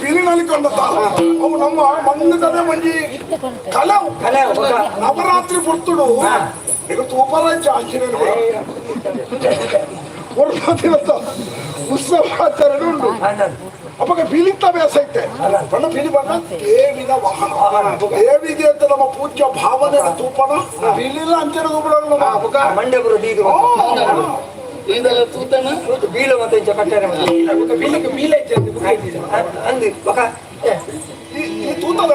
ಪಿಲಿ ನಲಿಕೊಂಡ ಅವು ನಮ್ಮ ಮಣ್ಣದ ಮಂಜಿ ಕಲವು ನವರಾತ್ರಿ ಬರ್ತುಡು ಈಗ ತೂಪರಾಜ ಆಂಜನೇಯ ಉತ್ಸವ ಆಚರಣೆ ಉಂಟು ಅವಾಗ ಬೀಳಿತ ಅಭ್ಯಾಸ ಐತೆ ಬಣ್ಣ ಬೀಳಿ ಬಣ್ಣ ದೇವಿನ ವಾಹನ ದೇವಿಗೆ ಅಂತ ನಮ್ಮ ಪೂಜ್ಯ ಭಾವನೆ ತೂಪಣ ಬೀಳಿಲ್ಲ ಅಂಚನೆ ತೂಪಣ ಮಂಡ್ಯ ಇದೆಲ್ಲ ತೂತನ ಬೀಳು ಮತ್ತೆ ಕಟ್ಟಾರೆ ಬೀಳ ಐತೆ ಅಂದು ಈ ತೂತದ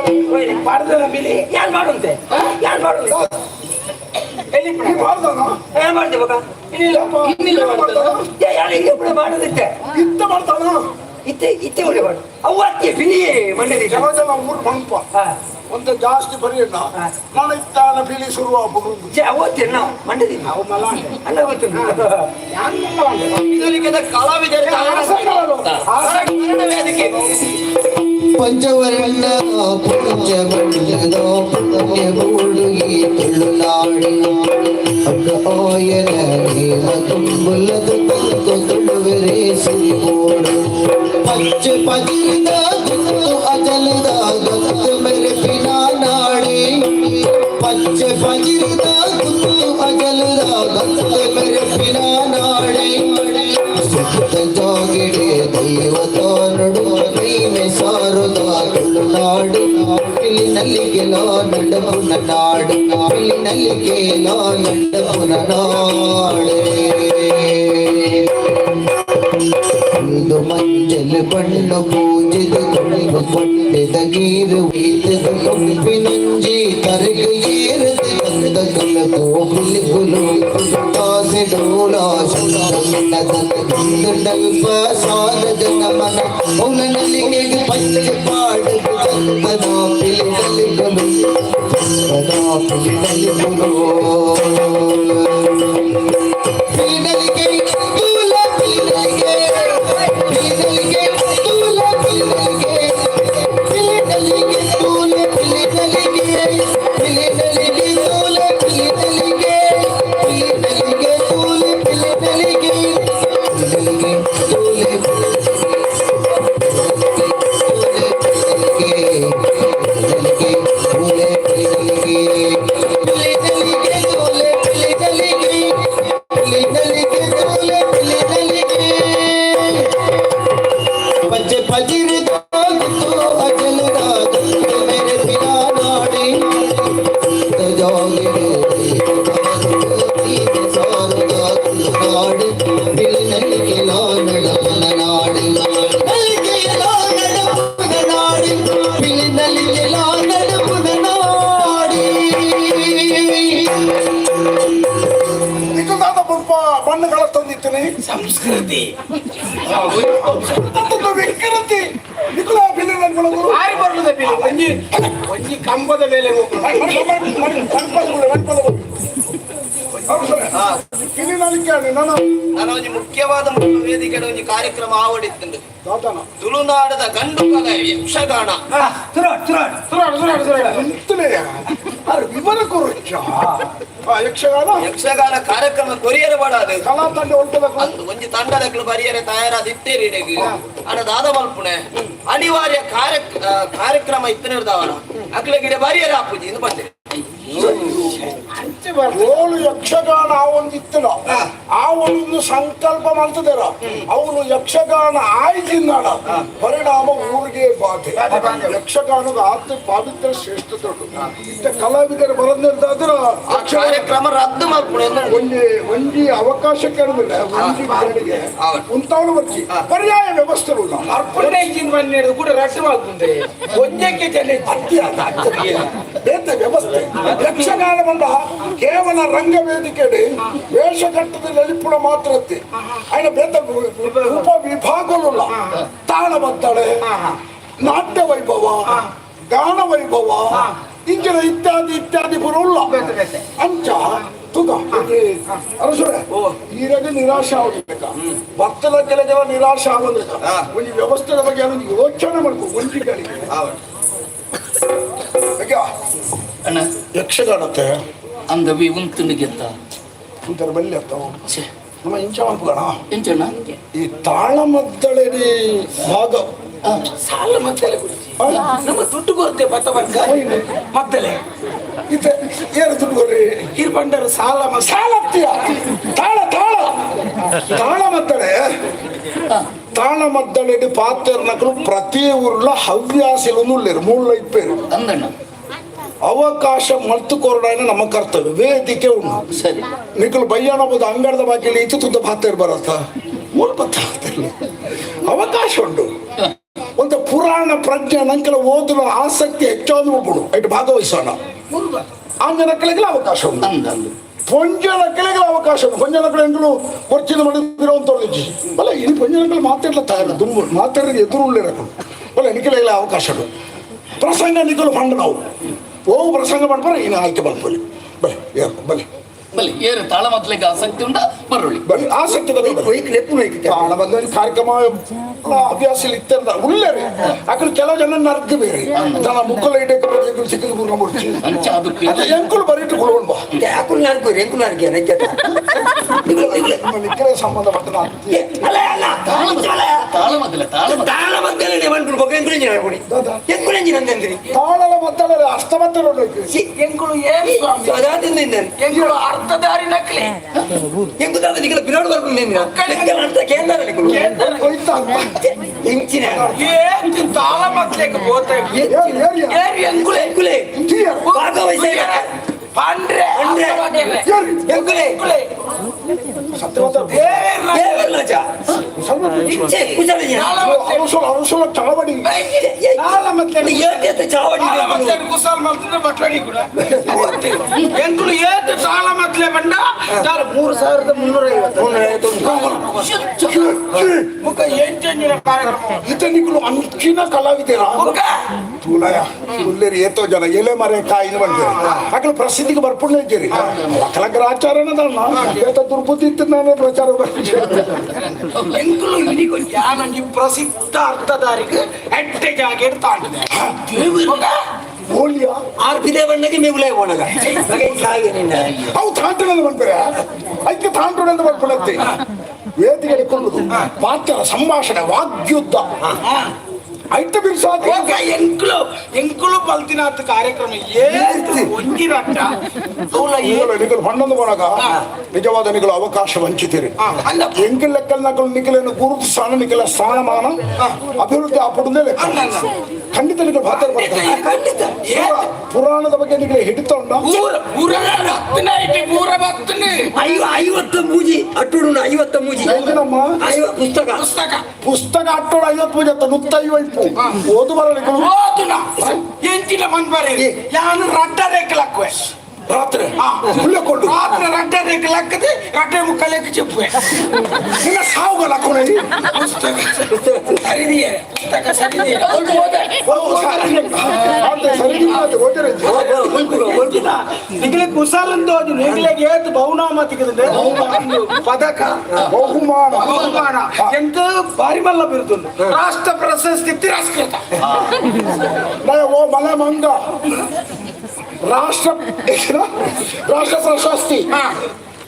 ಮಾಡಿದ ಬೀಲಿ ಯಾರು ಮಾಡುವಂತೆ ಯಾರು ಮಾಡುವಂತೆ ಮಾಡ್ತೇವೆ ಮಾಡೋದಿತ್ತೆ ಇತ್ತ ಮಾಡ್ತಾನ ಇತ್ತೆ ಇತ್ತೆ ಒಳ್ಳೆ ಮಾಡು ಅವು ಅತ್ತೆ ಬಿಳಿ ಮಂಡ್ಯದಿ ಕೆಲವು ಜನ ಊರು ಮಂಪ ಒಂದು ಜಾಸ್ತಿ ಬರೆಯಣ್ಣ ನಾನು ಇತ್ತಾನ ಬಿಳಿ ಶುರು ಓದ್ತೇನೆ ನಾವು ಮಂಡ್ಯದಿ ಅಲ್ಲ ಗೊತ್ತು ಕಲಾವಿದರ ವೇದಿಕೆ ಪಂಚವರ್ಣ ಪಂಚವರ್ಣದ ಪುಣ್ಯಗೂಡುಗಿ ತುಳುನಾಡಿ ಅಗ್ಗಾಯನ ತುಂಬುಲದ ತುಳುವೆರೇಸಿಕೋಡು ಪಂಚ ಪದಿದ ಅಜಲದ ಗತ್ತು ಮೆರಪಿನ ನಾಡಿ ಪಂಚ ಪದಿದ ಅಜಲದ ಗತ್ತು ಮೆರಪಿನ ನಾಡಿ ಸುತ್ತ ಜಾಗಿಡೆ ದೈವತ ನಡುವ ಮೈಮೆ ಸಾರುದ ತುಳುನಾಡು ಪಿಲಿನಲ್ಲಿಗೆಲೋ ನಂಡಪುನ ನಾಡು ಪಿಲಿನಲ್ಲಿಗೆಲೋ ನಂಡಪುನ ನಾಡೆ ಇದು ಮಂಜಲು ಬಣ್ಣು ಪೂಜಿದ ಕೊಳಿಗು ಕೊಂಡಿದ ಗೀರು ವೀತದ ಕೊಂಪಿನಂಜಿ ತರಗು ಏರದು ಗಂಧ ಕಲಕು ಹುಲಿಗುಲು ಕಾಸೆ ಡೋಲ ಸುಂದರನಲ್ಪ ಸಾದ ಜನ ಮನ ಅವನಲ್ಲಿಗೆ ಪಂಚ ಪಾಡದು ಚಂದನ ಪಿಲಿನಲ್ಲಿಗಲು ಪಿಲಿನಲ್ಲಿಗಲು ಪಿಲಿನಲ್ಲಿಗೆ ತೂಲ ಪಿಲಿನಲ್ಲಿಗೆ ಪಿಲಿನಲ್ಲಿಗೆ ತೂಲ ಪಿಲಿನಲ್ಲಿಗೆ ಪಿಲಿನಲ್ಲಿಗೆ ತೂಲ ಪಿಲಿನಲ್ಲಿಗೆ ಪಿಲಿನಲ್ಲಿಗೆ ತೂಲ ಪಿಲಿನಲ್ಲಿಗೆ ಪಿಲಿನಲ್ಲಿಗೆ ತೂಲ ಪಿಲಿನಲ್ಲಿಗೆ ಪಿಲಿನಲ್ಲಿಗೆ ತೂಲ ಬಣ್ಣಗಳ ತಂದಿದ್ದೇನೆ ಸಂಸ್ಕೃತಿ ವಿಕೃತಿ ಒಂಜಿ ಕಂಬದ ಮೇಲೆ ನಾನು ಮುಖ್ಯವಾದ ವೇದಿಕೆ ಒಂದು ಕಾರ್ಯಕ್ರಮ ಆವಡಿತ್ತು ತುಳುನಾಡದ ಗಂಡು ಕಲೆ ಯಕ್ಷಗಾನ ವಿವರ ಯಕ್ಷಗಾನ ಕಾರ್ಯಕ್ರಮ ಕೊರಿಯರ್ ಮಾಡಾದು ಕಲಾ ತಂಡ ಒಂಜಿ ತಂಡದ ಬರಿಯರೆ ತಯಾರಾದ ಇತ್ತೇರಿ ಅಣ್ಣ ದಾದ ಮಲ್ಪುಣೆ ಅನಿವಾರ್ಯ ಕಾರ್ಯಕ್ರಮ ಇತ್ತಿರ್ದವನ ಅಕ್ಲ ಗಿಡ ಬರಿಯರೆ ಹಾಪುಜಿ ಇದು ಬಂದೆ ಓಳು ಯಕ್ಷಗಾನ ಅವೊಂದಿತ್ತಲ್ಲ ಆ ಒಂದು ಸಂಕಲ್ಪ ಮಾಡ್ತಿದಾರ ಅವನು ಯಕ್ಷಗಾನ ಆಯ್ತಿದ್ದಾಡ ಪರಿಣಾಮ ಊರಿಗೆ ಬಾಧೆ ಯಕ್ಷಗಾನದ ಆತ್ಮ ಪಾವಿತ್ರ ಶ್ರೇಷ್ಠ ದೊಡ್ಡ ಇಷ್ಟ ಕಲಾವಿದರು ಬರದಿರ್ದಾದ್ರ ಆ ಕಾರ್ಯಕ್ರಮ ರದ್ದು ಮಾಡ್ಕೊಡಿ ಒಂಜಿ ಅವಕಾಶ ಕೇಳುದಿಲ್ಲ ಒಂಜಿ ಬಾಡಿಗೆ ಉಂಟಾವನು ಬರ್ತಿ ಪರ್ಯಾಯ ವ್ಯವಸ್ಥೆ ಅರ್ಪಣೆ ಕೂಡ ರದ್ದು ಮಾಡ್ಕೊಂಡೆ ಒಂದಕ್ಕೆ ವ್ಯವಸ್ಥೆ ಯಕ್ಷಗಾನ ಬಂದ ಕೇವಲ ರಂಗವೇದಿಕೆ ವೇಷಘಟ್ಟದಲ್ಲಿ ಎಲಿಪುಣ ಮಾತ್ರ ఆయన ಬೇತ ಉಪ ವಿಭಾಗಗಳ ತಾಳಬದ್ದಳೆ ನಾಟ್ಯ ವೈಭವ ಗಾನ ವೈಭವ ಇಂಚಿನ ಇತ್ಯಾದಿ ಇತ್ಯಾದಿ ಬರೋಲ್ಲ ಅಂಚ ತುಗ ಅರಸುರೆ ಈರಾಗ ನಿರಾಶೆ ಆಗಬೇಕ ಭಕ್ತರ ಕೆಲಗೆಲ್ಲ ನಿರಾಶೆ ಆಗೋದಿಲ್ಲ ಒಂದು ವ್ಯವಸ್ಥೆಯ ಬಗ್ಗೆ ಅದನ್ನು ಯೋಚನೆ ಮಾಡ್ಕೊ ಒಂಟಿಗಳಿಗೆ ಅಣ್ಣ ಯಕ್ಷಗಾನತ್ತೆ ಅಂದವಿ ಉಂತುಂಡಿಗೆತ್ತ ಇಂತರ ಬಲ್ಲಿ ಅತ್ತವ ನಮ್ಮ ಇಂಚ ಮಲ್ಪುಗಣ ಎಂಚಣ್ಣ ಈ ತಾಳಮದ್ದಳೆ ಭಾಗ ಸಾಲ ಮದ್ದಲೆ ಗುರುಜಿ ನಮ್ಮ ದುಡ್ಡು ಕೊರತೆ ಬತ್ತವರ್ಗ ಮದ್ದಲೆ ಇದು ಏನು ದುಡ್ಡು ಕೊಡ್ರಿ ಹಿರ್ ಬಂಡರು ಸಾಲ ಸಾಲ ಆಗ್ತೀಯ ತಾಳ ತಾಳ ತಾಳ ಮದ್ದಳೆ ತಾಳ మద్దళని పాత్రనకు ప్రతి ఊర్లో హవ్యాసులను ఉల్లేరు 3 అయిపోయారు అందಣ್ಣ ಅವಕಾಶ ಮಲ್ತುಕೊರಡಾಯ್ನ ನಮ್ಮ ಕರ್ತವ್ಯ ವೇದಿಕೆ ಉಂಟು ಸರಿ ನಿಖಲು ಬಯ್ಯಾನಬಹುದು ಅಂಗಡದ ಬಾಗಿಲು ಇತ್ತು ತುತ್ತ ಪಾತ್ರೆ ಬರತ್ತ ಅವಕಾಶ ಉಂಟು ಒಂದು ಪುರಾಣ ಪ್ರಜ್ಞೆ ನಂಕಲ ಓದುವ ಆಸಕ್ತಿ ಹೆಚ್ಚಾದ ಒಬ್ಬಳು ಇಟ್ಟು ಭಾಗವಹಿಸೋಣ ಆಂಜನಕ್ಕಳಿಗೆಲ್ಲ ಅವಕಾಶ ಉಂಟು ಅಂದಂದು ಪೊಂಜನಕ್ಕಳಿಗೆಲ್ಲ ಅವಕಾಶ ಉಂಟು ಪೊಂಜನಕ್ಕಳು ಎಂಗಳು ಕೊರ್ಚಿನ ಮಾಡಿರೋಂಥವ್ರು ಬಲ್ಲ ಇನ್ನು ಪೊಂಜನಕ್ಕಳು ಮಾತಾಡ್ಲತ್ತಾಗಲ್ಲ ತುಂಬ ಮಾತಾಡಿದ್ರೆ ಎದುರು ಉಳ್ಳಿರಕಳು ಬಲ್ಲ ನಿಖಲೆಲ್ಲ ಅವಕಾಶ ಉಂಟು ಪ್ರಸಂಗ ನಿಖಲು ಫಂಡ್ ನಾವು ಓ ಪ್ರಸಂಗ ಮಾಡ್ಬಾರ ಇನ್ನು ಆಯ್ಕೆ ಮಾಡ್ಕೊಳ್ಳಿ ಬಲೆ ಬಲೆ ಬಲಿ ಏರು ತಾಳ ಮದ್ದಲೆಗೆ ಆಸಕ್ತಿ ಉಂಡ ಮರಳಿ ಬರೀ ಆಸಕ್ತಿ ತಾಳ ಬಂದ ಕಾರ್ಯಕ್ರಮ ಅಭ್ಯಾಸ ಇತ್ತ ಉಳ್ಳೇರಿ ಅక్కడ ಕೆಲವು ಜನ ನರ್ದು ಬೇರೆ ಜನ ಮುಕ್ಕಲ ಇಡಕ್ಕೆ ಸಿಕ್ಕ ಮುರ್ಕೊಂಡ್ಬಿಡ್ತೀವಿ ಅಂಚ ಅದಕ್ಕೆ ಎಂಕುಲು ಬರೀಟು ಕೊಡ್ಕೊಂಡು ಬಾ ಯಾಕುಲ್ ನರ್ಕು ಎಂಕುಲ್ ನರ್ಗೆ ನಿಖಲೆ ಸಂಬಂಧಪಟ್ಟ ತಾಳ ಮದ್ದಲೆ ತಾಳ ಮದ್ದಲೆ ಮಾಡ್ಕೊಂಡು ಹೋಗಿ ಎಂಕುಲೆಂಜಿ ಮಾಡ್ಕೊಡಿ ಎಂಕುಲೆಂಜಿ ನಂದಂದ್ರಿ ತಾಳಲ ಮತ್ತಳ ಅಷ್ಟಮತ್ತ ನೋಡ್ಬೇಕು ಎಂಕುಳು ಏನು ಅದಾದಿಂದ ಎಂಕುಳು ಅರ್ಧ ದಾರಿ ನಕ್ಲಿ ಎಂಕುದಾದ ನಿಖಲ ಬಿರಾಡ್ ಬರ್ಕೊಂಡು ಅಂತ ಕೇಂದ್ರ ಹೋಯ್ತಾ ಹೆಂಚಿನ ಏನು ತಾಳ ಮದ್ದಲೆಗೆ ಹೋಗ್ತಾ ಏರು ಎಂಕುಳೆ ಎಂಕುಲೆ ಭಾಗವಹಿಸ ಪಾಂಡ್ರೆ ಎಂಕುಲೆ ಅರಸೋಳ ಚಳವಡಿ ಚಾವಡಿ ಕುಸಾಲ್ ಮಾಡ್ತಿದ್ರೆ ಬಟ್ವಾಡಿ ಕೂಡ ಎಂಕುಳು ಏತು ತಾಳ ಮದ್ದಲೆ ಬಂಡ 3,350 ಮುಖ ಎಂಟೆಂಜಿನ ಕಾರ್ಯಕ್ರಮ ಇತನಿಗಳು ಅಂಚಿನ ಕಲಾವಿದರ ತೂಲಯ ಉಲ್ಲೇರಿ ಏತೋ ಜನ ಎಲೆ ಮರೆ ಕಾಯಿನ ಬಂದಿರಿ ಅక్కడ ಪ್ರಸಿದ್ಧಿಗೆ ಬರ್ಪುಣ್ಣ ಇದ್ದೀರಿ ಅಕ್ಕಲಗ್ರ ಆಚಾರನದಲ್ಲ ಏತ ದುರ್ಬುದ್ಧಿ ಇತ್ತು ನಾನೇ ಪ್ರಚಾರ ಎಂಕುಲು ಇಡಿಗೂ ಯಾನಂಗಿ ಪ್ರಸಿದ್ಧ ಅರ್ಥಧಾರಿಗೆ ಎಟ್ಟೆ ಜಾಗ ತಾಂಡಿದೆ ಹೋಲಿಯ ಆರ್ಪಿದೆ ಬಣ್ಣಗೆ ಮೇಗುಲೆ ಓಣಗ ಹಾಗೆ ನಿನ್ನ ಅವು ತಾಂಟನದ ಬಂದ್ರೆ ಐಕ್ಯ ತಾಂಟನದ ಬರ್ಕೊಳ್ಳುತ್ತೆ ವೇದಿಕೆ ಕೊಳ್ಳುದು ಪಾತ್ರ ಸಂಭಾಷಣೆ ವಾಗ್ಯುದ್ಧ ಐತ ಬಿರ್ಸಾದ ಎಂಕುಲು ಬಲ್ತಿನಾಥ ಕಾರ್ಯಕ್ರಮ ಏನು ಒಂದಿರಟ್ಟ ನಿಖಲು ಹಣ್ಣೊಂದು ಬರಗ ನಿಜವಾದ ನಿಖಲು ಅವಕಾಶ ವಂಚಿತೀರಿ ಎಂಕಿಲ್ ಲೆಕ್ಕಲ್ ನಕಲು ನಿಖಲನ್ನು ಗುರುತು ಸ್ಥಾನ ನಿಖಲ ಸ್ಥಾನಮಾನ ಅಭಿವೃದ್ಧಿ ಆಪುಡದೇ ಲೆಕ್ಕ ಖಂಡಿತ ನಿಖಲು ಭಾತರ ಬರ್ತಾರೆ ಪುರಾಣದ ಬಗ್ಗೆ ನಿಖಲೆ ಹಿಡಿತ ಉಂಟ ಪೂರ ಭಕ್ತನೇ 50 ಮೂಜಿ ಅಟ್ಟುಡು 50 ಮೂಜಿ ಎಂಕನಮ್ಮ ಪುಸ್ತಕ ಪುಸ್ತಕ ಅಟ್ಟೋಳು 50 ಮೂಜಿ ಅತ್ತ 150 ಓದು ಬರ ನಿಖಲು ಓದುನ ಎಂಚಿನ ಬಂದ್ಬಾರಿ ಯಾನು ರಡ್ಡ ರೇಖಲಕ್ಕುವೆ ರಾತ್ರಿ ಹುಲ್ಲಕೊಂಡು ರಾತ್ರಿ ರಡ್ಡ ರೇಖಲಕ್ಕದೆ ರಡ್ಡ ಮುಕ್ಕಲೆಕ್ಕೆ ಚೆಪ್ಪುವೆ ನಿನ್ನ ಸಾವುಗಳ ಹಾಕೋಣ ಸರಿದಿಯೇ ಪುಸ್ತಕ ಸರಿದಿಯೇ ನಿಗಲೆ ಕುಸಾಲಂದು ಅದು ನಿಗಲೆಗೆ ಏತು ಬಹುನಾಮ ತೆಗೆದಿದೆ ಪದಕ ಬಹುಮಾನ ಎಂತ ಬಾರಿ ಮಲ್ಲ ಬಿರುದುಂಡು ರಾಷ್ಟ್ರ ಪ್ರಶಸ್ತಿ ತಿರಸ್ಕೃತ ಓ ಮಲೆ ಮಂಗ ರಾಷ್ಟ್ರ ಪ್ರಶಸ್ತಿ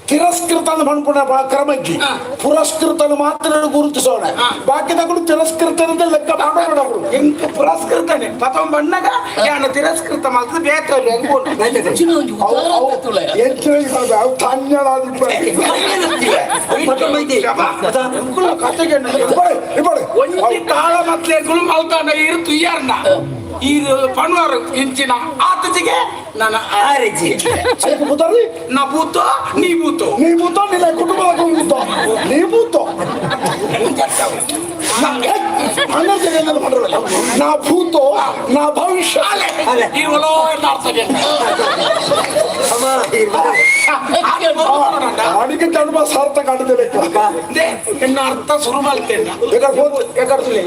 ತಿರಸ್ಕೃತ ಮಣ್ಪುಣ ಕ್ರಮಕ್ಕೆ ಪುರಸ್ಕೃತ ಮಾತ್ರ ಗುರುತಿಸೋಣ ಬಾಕಿ ತಗೊಂಡು ತಿರಸ್ಕೃತ ಲೆಕ್ಕ ಮಾಡೋಣ ಎಂಕ ಪುರಸ್ಕೃತನೆ ಪತಂ ಬಣ್ಣಗ ಯಾನು ತಿರಸ್ಕೃತ ಮಾತ್ರ ಬೇಕಲ್ಲ ಒಂಜಿ ತಾಳ ಮತ್ಲೆಗಳು ಮಲ್ತಾನ ಇರು ತುಯ್ಯಾರ್ನ ಈ ಪಣ್ವಾರು ಇಂಚಿನ ಆತಜಿಗೆ ನನ್ನ ಆರೆಜಿ ನಾ ಬೂತೋ ನೀ ಬೂತೋ ನಿನ್ನ ಕುಟುಂಬದ ನೀ ಬೂತೋ ನಾ ಭೂತೋ ನಾ ಭವಿಷ್ಯ ಅಡಿಗೆ ಜನ್ಮ ಸಾರ್ಥಕ ಆಡಿದೆ ಎನ್ನ ಅರ್ಥ ಶುರು ಮಾಡ್ತೇನೆ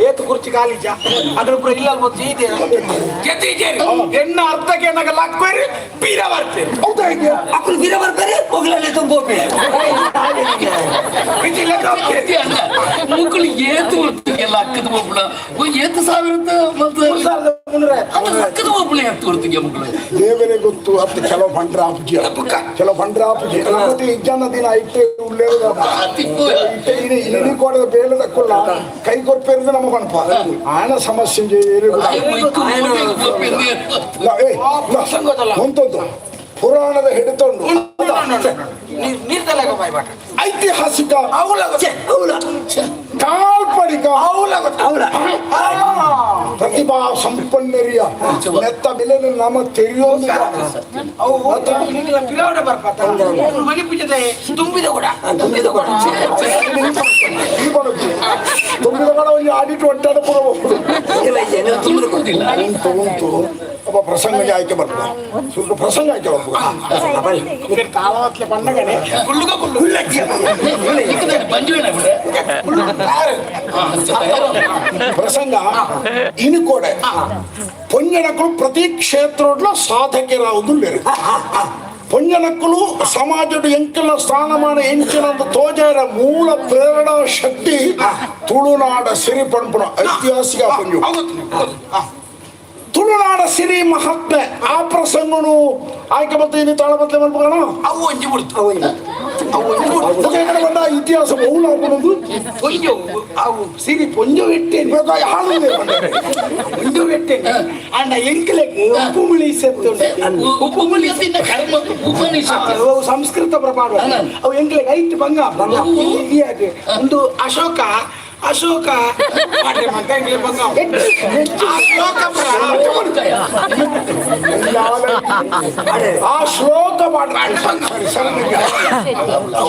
ಏತು ಕುರ್ಚಿ ಕಾಲಿಜ ಅದ್ರ ಕೂಡ ಇಲ್ಲ ಎನ್ನ ಅರ್ಥಕ್ಕೆ ನನಗೆ ಲಾಕ್ಬೇರಿ ಬೀರ ಬರ್ತೇನೆ ಹೌದಾ ಹೀಗೆ ಅಕ್ಕಳು ಬೀರ ಬರ್ತಾರೆ ಹೋಗ್ಲೇ ತುಂಬ ಮುಕ್ಕಳು ಏತು ಎಲ್ಲ ಅಕ್ಕದ ಒಬ್ಬಳ ಏತು ಸಾವಿರದ ದೇವರೇ ಗೊತ್ತು ಅದು ಕೆಲವು ಬಂಡ್ರ ಅಪ್ಪಜಿ ಕೆಲವು ಬಂಡ್ರ ಅಪ್ಪಜಿ కాబట్టి ఇజ్జాన దీని అయితే ఉండలేదు కదా ఇని కూడా పేర్లు తక్కువ కై కొరిపేరు నమ్మకనుప ఆయన సమస్య ಪುರಾಣದ ಹಿಡಿತೊಂಡು ಐತಿಹಾಸಿಕ ಕಾಲ್ಪನಿಕ ಪ್ರತಿಭಾ ಸಂಪನ್ನರಿಯ ನೆತ್ತ ಬೆಲೆ ನಮ್ಮ ತಿಳಿಯೋದಿಲ್ಲ ತುಂಬಿದ ಕೂಡ ಒಂದು ಆಡಿಟ್ ಒಟ್ಟಾಡ ತಗೊಂತು ಅಪ್ಪ ಪ್ರಸಂಗಕ್ಕೆ ಆಯ್ಕೆ ಬರ್ತದೆ ಸ್ವಲ್ಪ ಪ್ರಸಂಗ ಆಯ್ಕೆ ಬರ್ತದೆ ಕಾಲವತ್ಲೆ ಬಂಡಗನೆ ప్రసంగ ఇనుకోడే పొంజనకులు ప్రతి క్షేత్రంలో సాధకిరావుదు లేరు పొంజనకులు సమాజుడు ఎంకిల స్థానమాన ఎంచినంత తోజార మూల ప్రేరణ శక్తి ತುಳುನಾಡ ಸಿರಿ ಪಂಪುಣ ಐತಿಹಾಸಿಕ ಪಂಜು ತುಳುನಾಡ ಸಿರಿ ಮಹಾತ್ಮೆ ಆ ಪ್ರಸಂಗನು ಆಯ್ಕೆ ಬರ್ತೀನಿ ತಾಳ ಬದಲೆ ಮಲ್ಪಣ ಅವು ಒಂಜಿ ಬಿಡ್ತು ಬಂದ ಇತಿಹಾಸ ಮೌಲ ಹಾಕೋದು ಪೊಂಜು ಅವು ಸಿರಿ ಪೊಂಜು ಇಟ್ಟೇನೆ ಪೊಂಜು ಇಟ್ಟೇನೆ ಅಣ್ಣ ಎಂಕಲೆಗೆ ಉಪ್ಪು ಮುಳಿ ಉಪ್ಪು ಮುಳಿ ಸಂಸ್ಕೃತ ಪ್ರಭಾವ ಅವು ಎಂಕಲೆಗೆ ಐದು ಬಂಗ ಒಂದು ಅಶೋಕ ಆ ಶ್ಲೋಕ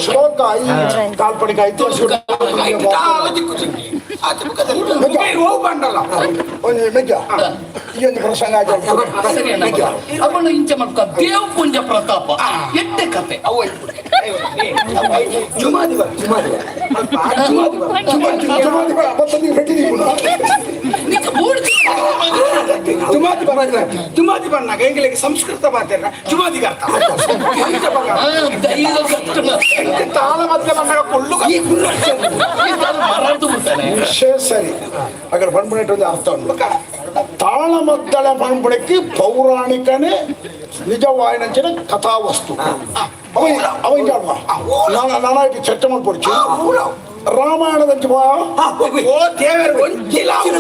ಶ್ಲೋಕ ಈ ಕಾಲ್ಪನಿಕ ಐತಿಹಾಸ ಪ್ರಸಂಗ ಅವನು ಇಂಚ ಮಾಡ್ಕ ದೇವ್ ಪುಂಜ ಪ್ರತಾಪ ಎಟ್ಟೆ ಕತೆ ಅವ ಜುಮಾದಿ ಬಣ್ಣಾಗ ಎಂಗ್ಲಿಗೆ ಸಂಸ್ಕೃತ ಮಾತಾಡ ಜುಮಾದಿಗೆ ಅರ್ಥ ತಾಳ ಮಧ್ಯ ಬಣ್ಣಾಗ ಕೊಳ್ಳು ಮರದು ಬಿಡ್ತಾನೆ ಸರಿ ಅక్కడ ಪಂಪುಣೆಟ್ಟು ಅರ್ಥ ಉಂಟು ತಾಳಮದ್ದಳ ಪಂಪುಣಕ್ಕೆ ಪೌರಾಣಿಕನೇ ನಿಜವಾಯಿನ ಕಥಾವಸ್ತು ಅವ ನಾನಾಯ್ತು ಚರ್ಚೆ ಮಾಡ್ಕೊಡ್ಚು ರಾಮಾಯಣದ ಓ ದೇವರ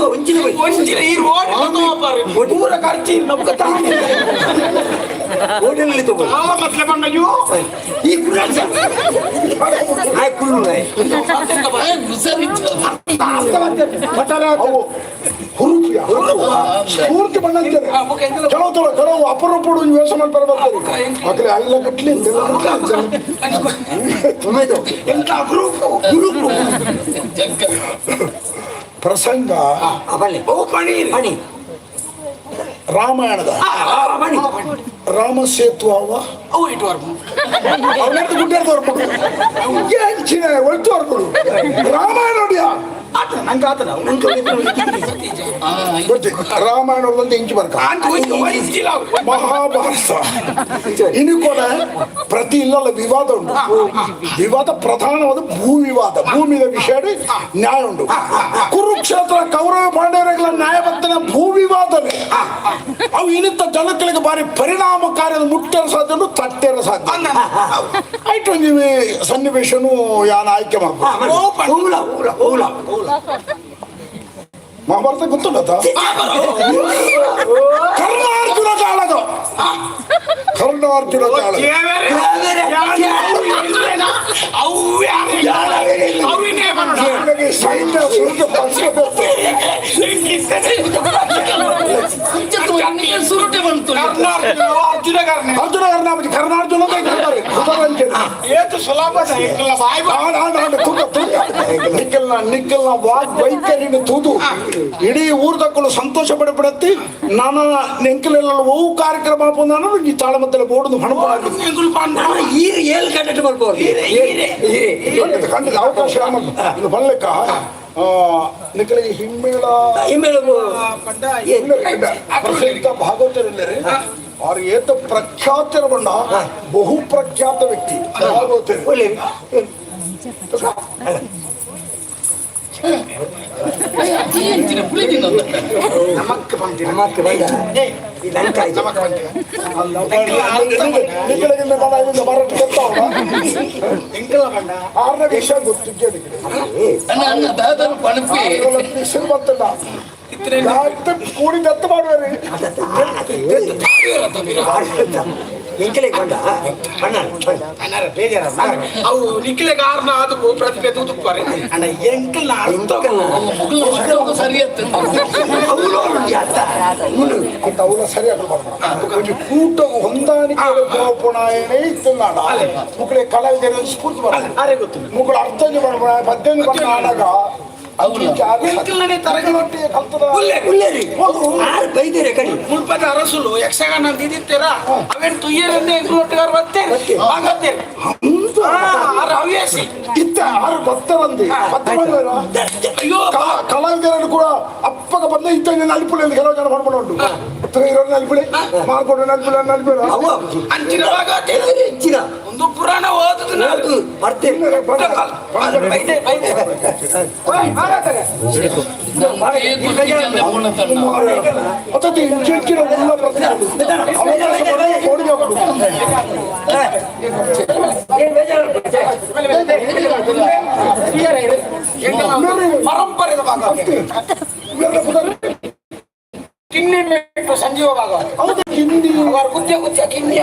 ಒಂಚಿನ ಈ ರೋಡ್ ಪೂರ ಖರ್ಚಿ ನಮ್ಗೆ ಮತ್ಲೆ ಬಣ್ಣಯ್ಯೋ ಈ ಪೂರ್ತಿ ಬಣ್ಣ ಕೆಲವು ಅಪರೂಪಡು ವೇಷ ಮಾಡ್ಬರ್ಬೇಕು ಮಕ್ಕಳು ಅಲ್ಲ ಕಟ್ಲಿ ಪ್ರಸಂಗ ರಾಮಾಯಣದ ರಾಮ ಸೇತು ಅವು ಇಟ್ಟುವರ್ಗು ಅವನದ್ದು ಗುಡ್ಡರ್ದು ಏಂಚಿನ ಒಳ್ತು ಹೊರ್ಕೊಡು ರಾಮಾಯಣ ನೋಡಿಯಾ ನಂಗೆ ಆತನ ರಾಮಾಯಣ ಒಂದು ಇಂಚು ಬರ್ಕ ಮಹಾಭಾರತ ಇನ್ನು ಕೂಡ ಪ್ರತಿ ಇಲ್ಲಲ್ಲ ವಿವಾದ ಉಂಟು ವಿವಾದ ಪ್ರಧಾನವಾದ ಭೂ ವಿವಾದ ಭೂಮಿಯ ವಿಷಯ ನ್ಯಾಯ ಉಂಟು ಕುರುಕ್ಷೇತ್ರ ಕೌರವ ಪಾಂಡವರಿಗಳ ನ್ಯಾಯಬದ್ಧನ ಭೂ ವಿವಾದವೇ ಅವು ಇನ್ನಿತ ಜನಗಳಿಗೆ ಬಾರಿ ಪರಿಣಾಮಕಾರಿಯಾದ ಮುಟ್ಟರ ಸಾಧ್ಯ ತಟ್ಟೆರ ಸಾಧ್ಯ ಆಯ್ತು ನೀವು ಸನ್ನಿವೇಶನು ಯಾನ ಆಯ್ಕೆ ಮಾಡ್ಬೋದು ಮಹಾಭಾರತ ಗೊತ್ತುಂಟ ಕರ್ಣಾರ್ಜುನ ಕಾಲದ ಕರ್ಣಾರ್ಜುನ ಕಾಲ ಸೈನ್ಯ ಸುರುಟೆ ಬಂತು ಅರ್ಜುನ ಕರ್ಣಾರ್ಜುನ ಏತು ಸುಲಭ ನಿಕ್ಕಲ್ನ ವಾಗ್ ವೈಖರಿನ ತೂದು ಇಡೀ ಊರ್ದಕ್ಕಳು ಸಂತೋಷ ಪಡಪಡತ್ತಿ ನಾನು ನೆಂಕಲೆಲ್ಲ ಓವು ಕಾರ್ಯಕ್ರಮ ಬಂದಾನು ಈ ತಾಳಮದ್ದಲ ಬೋರ್ಡ್ ಖಂಡಿತ ಅವಕಾಶ ಇದು ಬರ್ಲಿಕ್ಕ ನಿಕ್ಕಲಿಗೆ ಹಿಮ್ಮೇಳ ಪ್ರಸಿದ್ಧ ಭಾಗವತರಿಲ್ಲರೆ ಅವ್ರು ಏತ ಪ್ರಖ್ಯಾತರ ಬಂಡ ಬಹು ಪ್ರಖ್ಯಾತ ವ್ಯಕ್ತಿ ಭಾಗವತರು ನಮಕ್ಕೆ ಬಂದಿರ ಇದನ್ನ ಕಾಯ್ದು ನಿಖಿಲಗಿಂದ ನಾನು ಇಲ್ಲಿಂದ ಬರಟ್ಟು ಗೊತ್ತಾವ ಎಂಕಲ ಬಂಡ ಆರನೇ ವಿಷಯ ಗೊತ್ತಿದ್ದೆ ವಿಷಯ ಗೊತ್ತಿಲ್ಲ ಕೂಡಿ ದತ್ತು ಮಾಡುವರಿ ಎಂಕಲೆ ಕೊಂಡ ಅಣ್ಣ ಅಣ್ಣಾರ ಬೇಜಾರ ಅವು ನಿಖಿಲೆ ಕಾರಣ ಅದಕ್ಕೂ ಪ್ರತಿಭೆ ತೂತುಕ್ತಾರೆ ಅಣ್ಣ ಎಂಕಲ್ನ ಅರ್ಥ ಅವಳ ಸರಿಯಾಗಿ ಮಾಡ್ತಾರೆ ಕೂಟ ಹೊಂದಾಣಿಕೆ ಪುಣಾಯನೇ ಇತ್ತು ನಾಡ ಮುಕ್ಕಳೆ ಕಲಾವಿದರ ಸ್ಫೂರ್ತಿ ಬರ್ತದೆ ಅರೆ ಗೊತ್ತು ಮುಕ್ಕಳು ಅರ್ಥ ಮಾಡ್ಬೋಣ ಪದ್ಯಂದು ಬಂದ ಆಡಾಗ ಎಂಕಲ್ನೇ ತರಗನೊಟ್ಟಿಗೆ ಕಲ್ತದ ಬೈದಿರೆ ಕಡಿ ಮುಲ್ಪದ ಅರಸುಲು ಯಕ್ಷಗಾನ ದಿದಿತ್ತೀರ ಅವೇನು ತುಯ್ಯರನ್ನೇ ಎಂಕಲೊಟ್ಟಿಗಾರ ಬರ್ತೇನೆ ಹಾಗತ್ತೇನೆ ಹವ್ಯಾಸಿ ಇತ್ತ ಆರು ಭಕ್ತರಂದಿ ಅಯ್ಯೋ ಕಲಾವಿದರನ್ನು ಕೂಡ ಅಪ್ಪಗ ಬಂದ ಇತ್ತ ನಲಿಪುಳಿ ಅಂತ ಕೆಲವು ಜನ ಮಾಡ್ಕೊಂಡು ಇರೋ ನಲಿಪುಳಿ ಮಾಡ್ಕೊಂಡು ನಲಿಪುಳಿ ಅಂಚಿನವಾಗ ಹೆಚ್ಚಿನ ಒಂದು ಪುರಾಣ ಓದುದು ನಾನು ಬರ್ತೇನೆ ಮತ್ತೆ ಇಂಚಿನ ಎಲ್ಲ ಪ್ರತಿ ಪರಂಪರೆದ ಭಾಗ ಕಿನ್ನಿ ಸಂಜೀವ ಭಾಗ ಹಿಂದಿ ಕುಚ್ಚ ಕಿನ್ನಿ